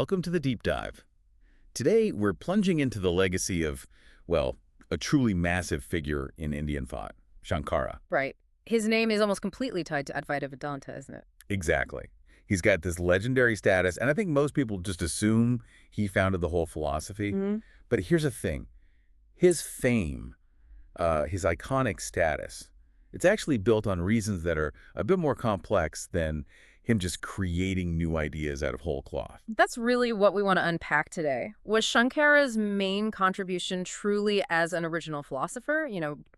Welcome to the Deep Dive. Today, we're plunging into the legacy of, well, a truly massive figure in Indian thought, Shankara. Right. His name is almost completely tied to Advaita Vedanta, isn't it? Exactly. He's got this legendary status, and I think most people just assume he founded the whole philosophy. But here's the thing. His fame, his iconic status, it's actually built on reasons that are a bit more complex than him just creating new ideas out of whole cloth. That's really what we want to unpack today. Was Shankara's main contribution truly as an original philosopher,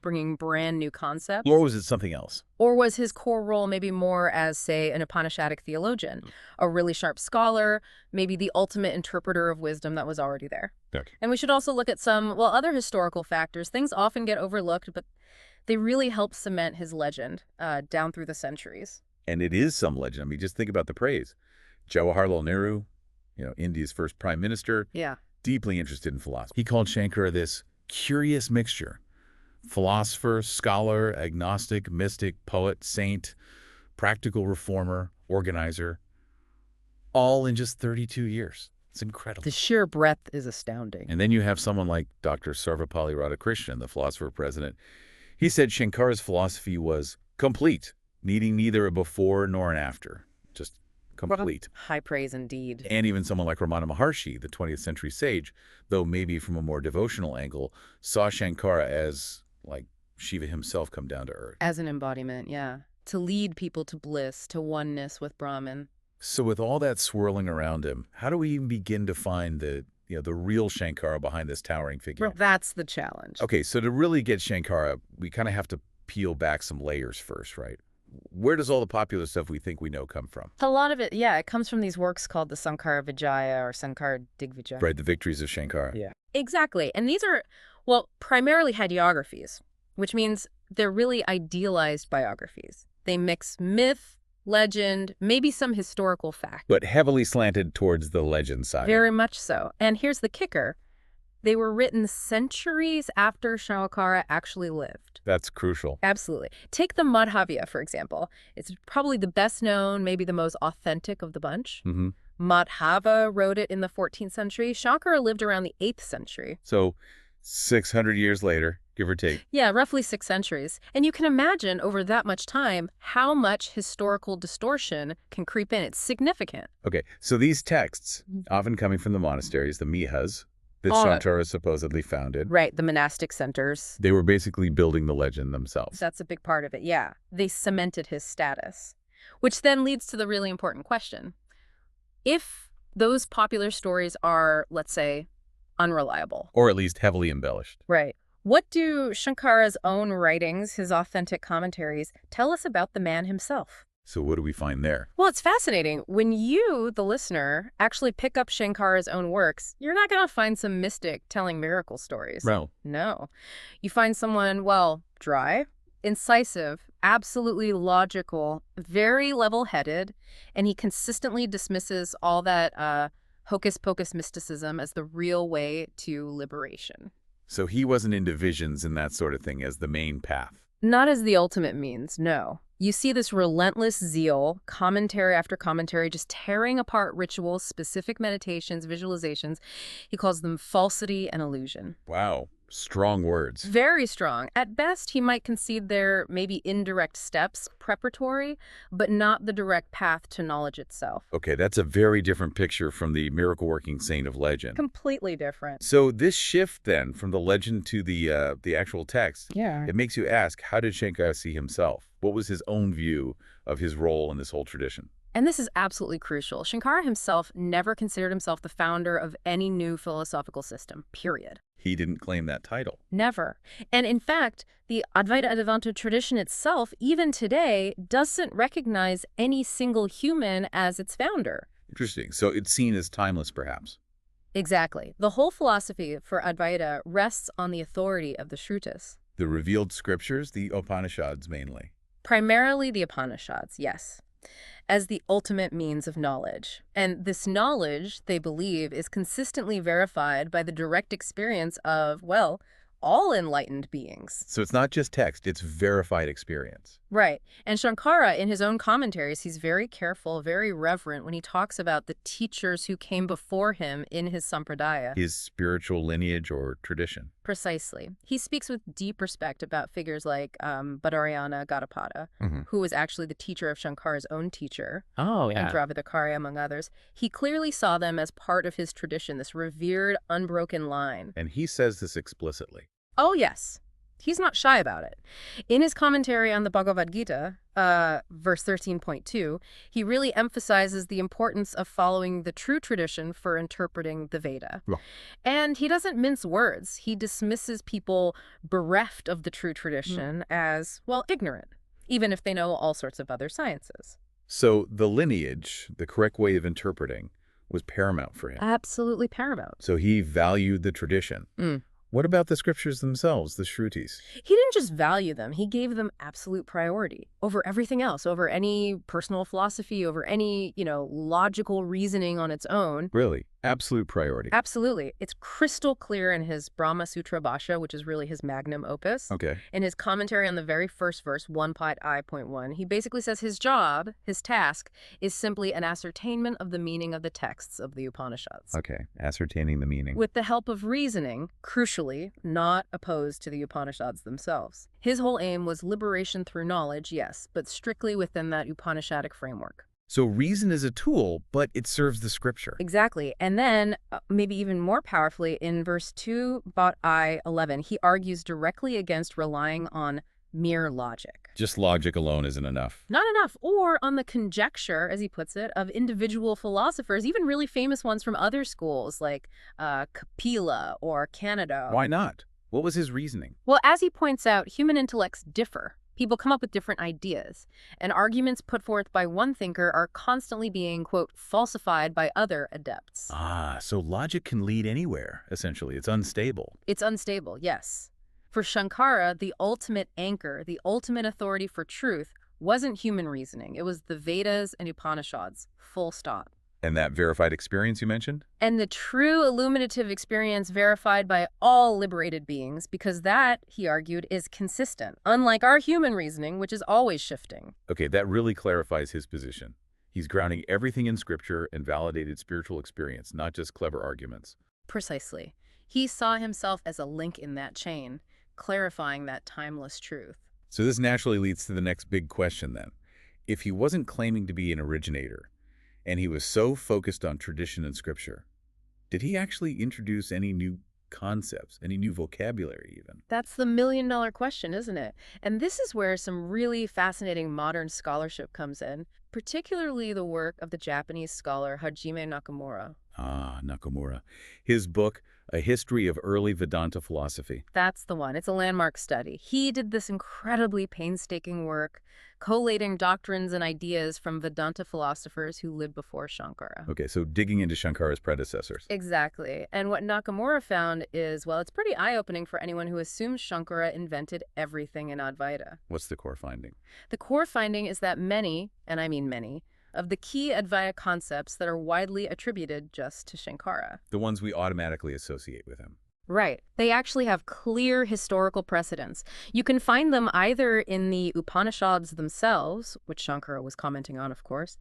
bringing brand new concepts? Or was it something else? Or was his core role maybe more as, say, an Upanishadic theologian, a really sharp scholar, maybe the ultimate interpreter of wisdom that was already there? Okay. And we should also look at some, other historical factors. Things often get overlooked, but they really help cement his legend down through the centuries. And it is some legend. I mean, just think about the praise. Jawaharlal Nehru, India's first prime minister, deeply interested in philosophy. He called Shankara this curious mixture. Philosopher, scholar, agnostic, mystic, poet, saint, practical reformer, organizer, all in just 32 years. It's incredible. The sheer breadth is astounding. And then you have someone like Dr. Sarvepalli Radhakrishnan, the philosopher president. He said Shankara's philosophy was complete, needing neither a before nor an after. Just complete. High praise indeed. And even someone like Ramana Maharshi, the 20th century sage, though maybe from a more devotional angle, saw Shankara as like Shiva himself come down to earth. As an embodiment, to lead people to bliss, to oneness with Brahman. So with all that swirling around him, how do we even begin to find the real Shankara behind this towering figure? Well, that's the challenge. Okay, so to really get Shankara, we kind of have to peel back some layers first, right? Where does all the popular stuff we think we know come from? A lot of it, it comes from these works called the Sankara Vijaya or Sankara Digvijaya. Right, the victories of Shankara. Yeah. Exactly. And these are, primarily hagiographies, which means they're really idealized biographies. They mix myth, legend, maybe some historical fact. But heavily slanted towards the legend side. Very much so. And here's the kicker. They were written centuries after Shankara actually lived. That's crucial. Absolutely. Take the Madhvaya, for example. It's probably the best known, maybe the most authentic of the bunch. Madhava wrote it in the 14th century. Shankara lived around the 8th century. So 600 years later, give or take. Yeah, roughly 6 centuries. And you can imagine over that much time how much historical distortion can creep in. It's significant. Okay, so these texts, often coming from the monasteries, the mihas, that Shankara supposedly founded. Right, the monastic centers. They were basically building the legend themselves. That's a big part of it, yeah. They cemented his status, which then leads to the really important question. If those popular stories are, let's say, unreliable. Or at least heavily embellished. Right. What do Shankara's own writings, his authentic commentaries, tell us about the man himself? So what do we find there? Well, it's fascinating. When you, the listener, actually pick up Shankara's own works, you're not going to find some mystic telling miracle stories. No. You find someone, dry, incisive, absolutely logical, very level-headed, and he consistently dismisses all that hocus-pocus mysticism as the real way to liberation. So he wasn't into visions and that sort of thing as the main path? Not as the ultimate means, no. You see this relentless zeal, commentary after commentary, just tearing apart rituals, specific meditations, visualizations. He calls them falsity and illusion. Wow. Strong words. Very strong. At best, he might concede they're maybe indirect steps, preparatory, but not the direct path to knowledge itself. Okay, that's a very different picture from the miracle-working saint of legend. Completely different. So this shift, then, from the legend to the actual text, it makes you ask, how did Shankara see himself? What was his own view of his role in this whole tradition? And this is absolutely crucial. Shankara himself never considered himself the founder of any new philosophical system, period. He didn't claim that title. Never. And in fact, the Advaita Vedanta tradition itself, even today, doesn't recognize any single human as its founder. Interesting. So it's seen as timeless, perhaps. Exactly. The whole philosophy for Advaita rests on the authority of the Shrutis. The revealed scriptures, the Upanishads mainly. Primarily the Upanishads, yes, as the ultimate means of knowledge. And this knowledge, they believe, is consistently verified by the direct experience of, all enlightened beings. So it's not just text, it's verified experience. Right. And Shankara, in his own commentaries, he's very careful, very reverent when he talks about the teachers who came before him in his sampradaya. His spiritual lineage or tradition. Precisely. He speaks with deep respect about figures like Badarayana Gaudapada, who was actually the teacher of Shankara's own teacher. Oh, yeah. And Dravidakarya, among others. He clearly saw them as part of his tradition, this revered, unbroken line. And he says this explicitly. Oh, yes. He's not shy about it. In his commentary on the Bhagavad Gita, verse 13.2, he really emphasizes the importance of following the true tradition for interpreting the Veda. Yeah. And he doesn't mince words. He dismisses people bereft of the true tradition as, well, ignorant, even if they know all sorts of other sciences. So the lineage, the correct way of interpreting, was paramount for him. Absolutely paramount. So he valued the tradition. What about the scriptures themselves, the Shrutis? He didn't just value them. He gave them absolute priority over everything else, over any personal philosophy, over any, logical reasoning on its own. Really? Absolute priority? Absolutely. It's crystal clear in his Brahma Sutra Bhashya, which is really his magnum opus. Okay. In his commentary on the very first verse, 1.I.1, he basically says his job, his task, is simply an ascertainment of the meaning of the texts of the Upanishads. Okay. Ascertaining the meaning. With the help of reasoning, crucially, not opposed to the Upanishads themselves. His whole aim was liberation through knowledge, yes, but strictly within that Upanishadic framework. So reason is a tool, but it serves the scripture. Exactly. And then, maybe even more powerfully, in verse 2.I.11, he argues directly against relying on mere logic. Just logic alone isn't enough. Not enough. Or on the conjecture, as he puts it, of individual philosophers, even really famous ones from other schools like Kapila or Canada. Why not? What was his reasoning? Well, as he points out, human intellects differ. People come up with different ideas, and arguments put forth by one thinker are constantly being, quote, falsified by other adepts. Ah, so logic can lead anywhere, essentially. It's unstable. It's unstable, yes. For Shankara, the ultimate anchor, the ultimate authority for truth, wasn't human reasoning. It was the Vedas and Upanishads, full stop. And that verified experience you mentioned? And the true illuminative experience verified by all liberated beings, because that, he argued, is consistent, unlike our human reasoning, which is always shifting. Okay, that really clarifies his position. He's grounding everything in scripture and validated spiritual experience, not just clever arguments. Precisely. He saw himself as a link in that chain, clarifying that timeless truth. So this naturally leads to the next big question then. If he wasn't claiming to be an originator, and he was so focused on tradition and scripture, did he actually introduce any new concepts, any new vocabulary even? That's the million-dollar question, isn't it? And this is where some really fascinating modern scholarship comes in, particularly the work of the Japanese scholar Hajime Nakamura. Ah, Nakamura. His book, A History of Early Vedanta Philosophy. That's the one. It's a landmark study. He did this incredibly painstaking work, collating doctrines and ideas from Vedanta philosophers who lived before Shankara. Okay, so digging into Shankara's predecessors. Exactly. And what Nakamura found is, well, it's pretty eye-opening for anyone who assumes Shankara invented everything in Advaita. What's the core finding? The core finding is that many, and I mean many, of the key Advaita concepts that are widely attributed just to Shankara. The ones we automatically associate with him. Right. They actually have clear historical precedents. You can find them either in the Upanishads themselves, which Shankara was commenting on, of course,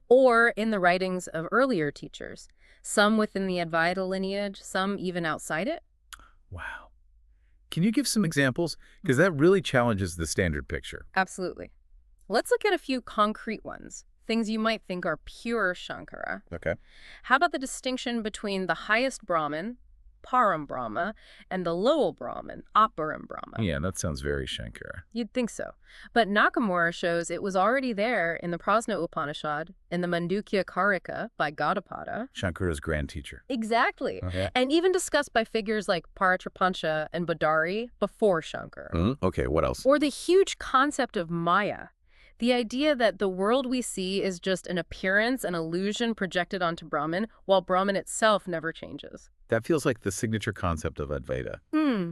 or in the writings of earlier teachers, some within the Advaita lineage, some even outside it. Wow. Can you give some examples? Because that really challenges the standard picture. Absolutely. Let's look at a few concrete ones. Things you might think are pure Shankara. Okay. How about the distinction between the highest Brahman, Param Brahma, and the lowell Brahman, Aparam Brahma? Yeah, that sounds very Shankara. You'd think so. But Nakamura shows it was already there in the Prasna Upanishad, in the Mandukya Karika by Gaudapada. Shankara's grand teacher. Exactly. Okay. And even discussed by figures like Paratrapancha and Badari before Shankara. Okay, what else? Or the huge concept of Maya. The idea that the world we see is just an appearance, an illusion projected onto Brahman, while Brahman itself never changes. That feels like the signature concept of Advaita,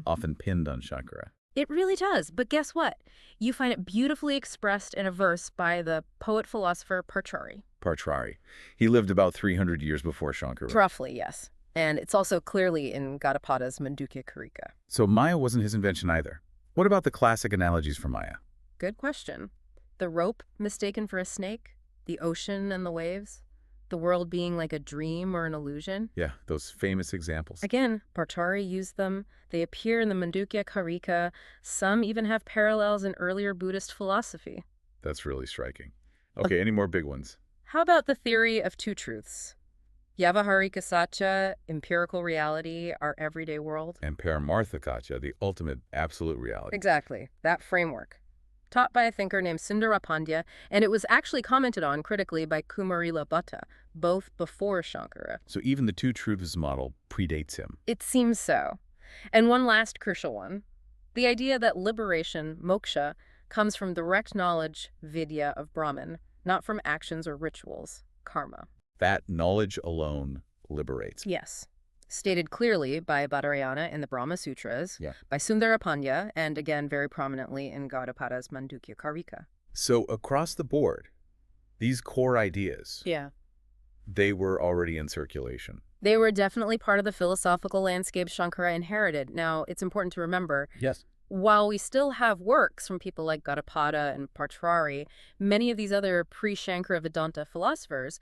often pinned on Shankara. It really does. But guess what? You find it beautifully expressed in a verse by the poet-philosopher Partrari. Partrari. He lived about 300 years before Shankara. Roughly, yes. And it's also clearly in Gaudapada's Mandukya Karika. So Maya wasn't his invention either. What about the classic analogies for Maya? Good question. The rope mistaken for a snake, the ocean and the waves, the world being like a dream or an illusion. Yeah, those famous examples. Again, Bhattacharya used them. They appear in the Mandukya Karika. Some even have parallels in earlier Buddhist philosophy. That's really striking. Okay, any more big ones? How about the theory of two truths? Yavaharika Satya, empirical reality, our everyday world. And Paramarthakacha, the ultimate absolute reality. Exactly, that framework. Taught by a thinker named Sundara Pandya, and it was actually commented on critically by Kumarila Bhatta, both before Shankara. So even the two truths model predates him. It seems so. And one last crucial one, the idea that liberation, moksha, comes from direct knowledge, vidya, of Brahman, not from actions or rituals, karma. That knowledge alone liberates. Yes. Stated clearly by Badarayana in the Brahma Sutras, by Sundara Pandya, and again very prominently in Gaudapada's Mandukya Karika. So across the board, these core ideas, they were already in circulation. They were definitely part of the philosophical landscape Shankara inherited. Now, it's important to remember, while we still have works from people like Gaudapada and Bhattacharya, many of these other pre-Shankara Vedanta philosophers,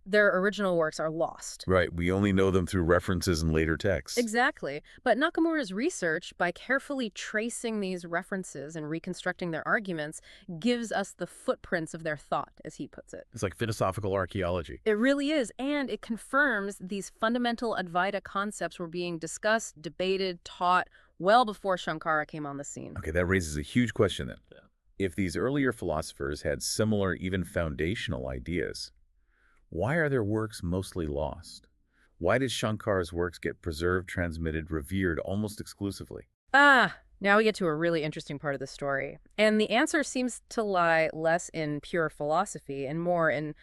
their original works are lost. Right. We only know them through references in later texts. Exactly. But Nakamura's research, by carefully tracing these references and reconstructing their arguments, gives us the footprints of their thought, as he puts it. It's like philosophical archaeology. It really is. And it confirms these fundamental Advaita concepts were being discussed, debated, taught well before Shankara came on the scene. Okay, that raises a huge question then. If these earlier philosophers had similar, even foundational ideas, why are their works mostly lost? Why did Shankara's works get preserved, transmitted, revered almost exclusively? Now we get to a really interesting part of the story. And the answer seems to lie less in pure philosophy and more in,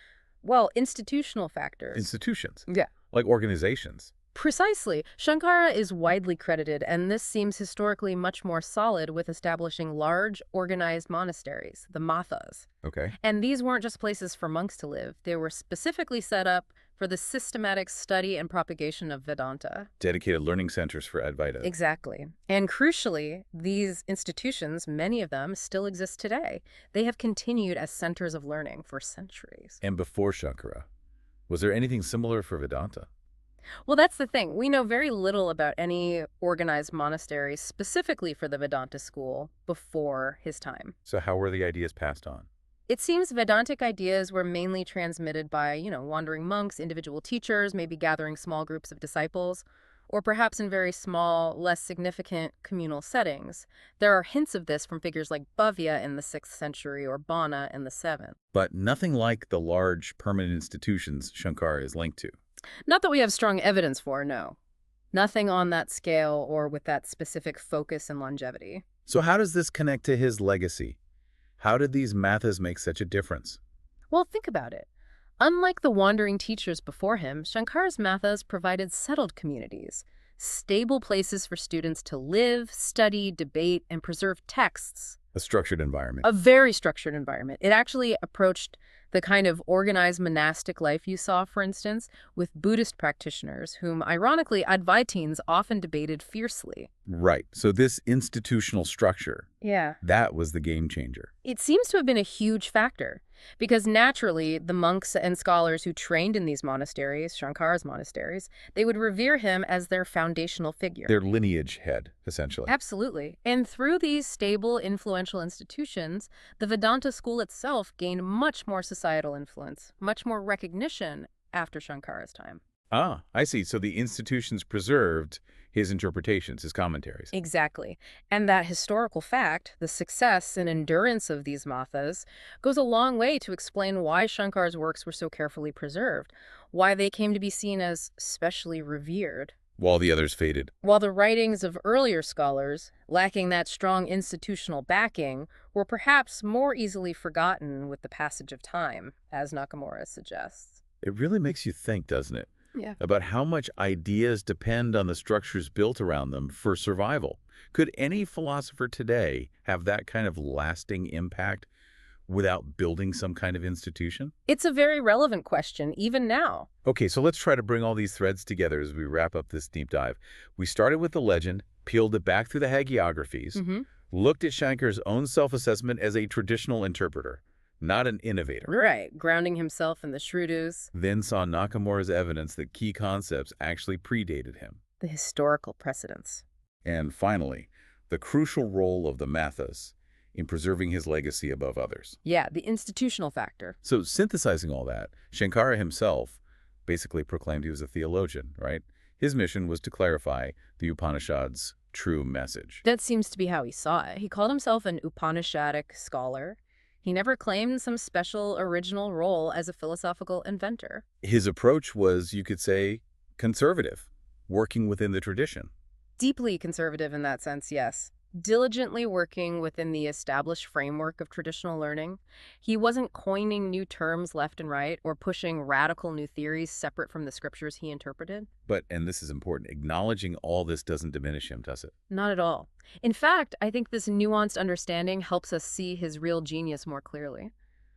well, institutional factors. Institutions? Yeah. Like organizations? Precisely. Shankara is widely credited, and this seems historically much more solid with establishing large, organized monasteries, the mathas. Okay. And these weren't just places for monks to live. They were specifically set up for the systematic study and propagation of Vedanta. Dedicated learning centers for Advaita. Exactly. And crucially, these institutions, many of them, still exist today. They have continued as centers of learning for centuries. And before Shankara, was there anything similar for Vedanta? Well, that's the thing. We know very little about any organized monasteries specifically for the Vedanta school before his time. So how were the ideas passed on? It seems Vedantic ideas were mainly transmitted by, wandering monks, individual teachers, maybe gathering small groups of disciples, or perhaps in very small, less significant communal settings. There are hints of this from figures like Bhavya in the 6th century or Bana in the 7th. But nothing like the large permanent institutions Shankara is linked to. Not that we have strong evidence for, no. Nothing on that scale or with that specific focus and longevity. So how does this connect to his legacy? How did these mathas make such a difference? Well, think about it. Unlike the wandering teachers before him, Shankara's mathas provided settled communities, stable places for students to live, study, debate, and preserve texts. A structured environment. A very structured environment. It actually approached the kind of organized monastic life you saw, for instance, with Buddhist practitioners, whom, ironically, Advaitins often debated fiercely. Right. So this institutional structure, that was the game changer. It seems to have been a huge factor, because naturally, the monks and scholars who trained in these monasteries, Shankara's monasteries, they would revere him as their foundational figure. Their lineage head, essentially. Absolutely. And through these stable, influential institutions, the Vedanta school itself gained much more societal influence, much more recognition after Shankara's time. Ah, I see. So the institutions preserved his interpretations, his commentaries. Exactly. And that historical fact, the success and endurance of these mathas, goes a long way to explain why Shankara's works were so carefully preserved, why they came to be seen as specially revered. While the others faded. While the writings of earlier scholars, lacking that strong institutional backing, were perhaps more easily forgotten with the passage of time, as Nakamura suggests. It really makes you think, doesn't it? Yeah. About how much ideas depend on the structures built around them for survival. Could any philosopher today have that kind of lasting impact without building some kind of institution? It's a very relevant question, even now. Okay, so let's try to bring all these threads together as we wrap up this deep dive. We started with the legend, peeled it back through the hagiographies, looked at Shankara's own self-assessment as a traditional interpreter, not an innovator. Right, grounding himself in the Shrudus. Then saw Nakamura's evidence that key concepts actually predated him. The historical precedents. And finally, the crucial role of the Mathas in preserving his legacy above others. Yeah, the institutional factor. So synthesizing all that, Shankara himself basically proclaimed he was a theologian, right? His mission was to clarify the Upanishads' true message. That seems to be how he saw it. He called himself an Upanishadic scholar. He never claimed some special original role as a philosophical inventor. His approach was, you could say, conservative, working within the tradition. Deeply conservative in that sense, yes. Diligently working within the established framework of traditional learning. He wasn't coining new terms left and right or pushing radical new theories separate from the scriptures he interpreted. But, and this is important, acknowledging all this doesn't diminish him, does it? Not at all. In fact, I think this nuanced understanding helps us see his real genius more clearly.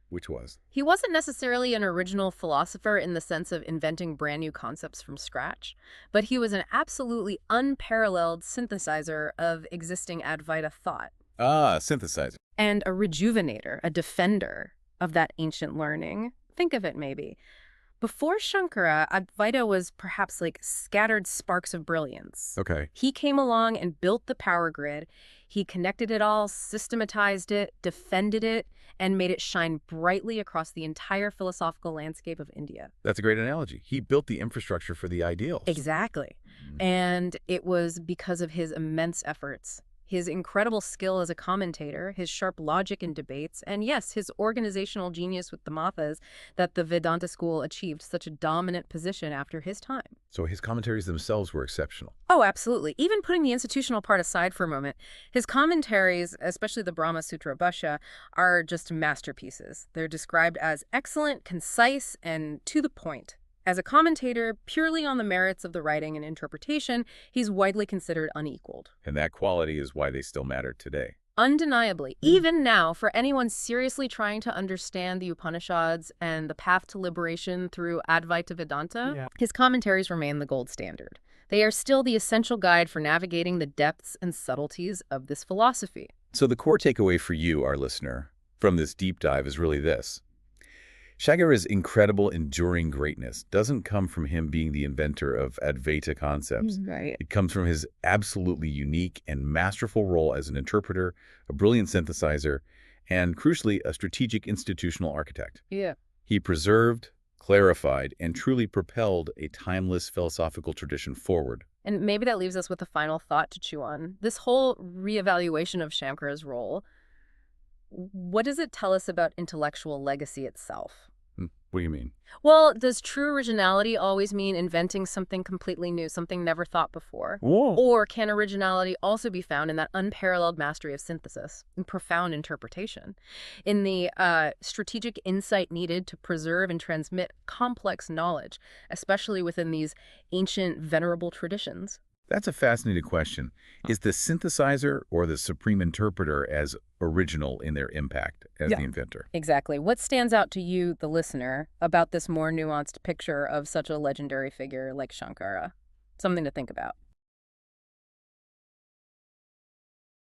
Which was? He wasn't necessarily an original philosopher in the sense of inventing brand new concepts from scratch, but he was an absolutely unparalleled synthesizer of existing Advaita thought. Ah, synthesizer. And a rejuvenator, a defender of that ancient learning. Think of it, maybe. Before Shankara, Advaita was perhaps like scattered sparks of brilliance. Okay. He came along and built the power grid. He connected it all, systematized it, defended it, and made it shine brightly across the entire philosophical landscape of India. That's a great analogy. He built the infrastructure for the ideals. Exactly. And it was because of his immense efforts, his incredible skill as a commentator, his sharp logic in debates, and yes, his organizational genius with the Mathas that the Vedanta school achieved such a dominant position after his time. So his commentaries themselves were exceptional. Oh, absolutely. Even putting the institutional part aside for a moment, his commentaries, especially the Brahma Sutra Bhashya, are just masterpieces. They're described as excellent, concise, and to the point. As a commentator, purely on the merits of the writing and interpretation, he's widely considered unequaled. And that quality is why they still matter today. Undeniably, even now, for anyone seriously trying to understand the Upanishads and the path to liberation through Advaita Vedanta, his commentaries remain the gold standard. They are still the essential guide for navigating the depths and subtleties of this philosophy. So the core takeaway for you, our listener, from this deep dive is really this. Shankara's incredible, enduring greatness doesn't come from him being the inventor of Advaita concepts. Right. It comes from his absolutely unique and masterful role as an interpreter, a brilliant synthesizer, and, crucially, a strategic institutional architect. Yeah. He preserved, clarified, and truly propelled a timeless philosophical tradition forward. And maybe that leaves us with a final thought to chew on. This whole reevaluation of Shankara's role, what does it tell us about intellectual legacy itself? What do you mean? Well, does true originality always mean inventing something completely new, something never thought before? Whoa. Or can originality also be found in that unparalleled mastery of synthesis and profound interpretation, in the strategic insight needed to preserve and transmit complex knowledge, especially within these ancient, venerable traditions? That's a fascinating question. Is the synthesizer or the supreme interpreter as original in their impact as the inventor? Exactly. What stands out to you, the listener, about this more nuanced picture of such a legendary figure like Shankara? Something to think about.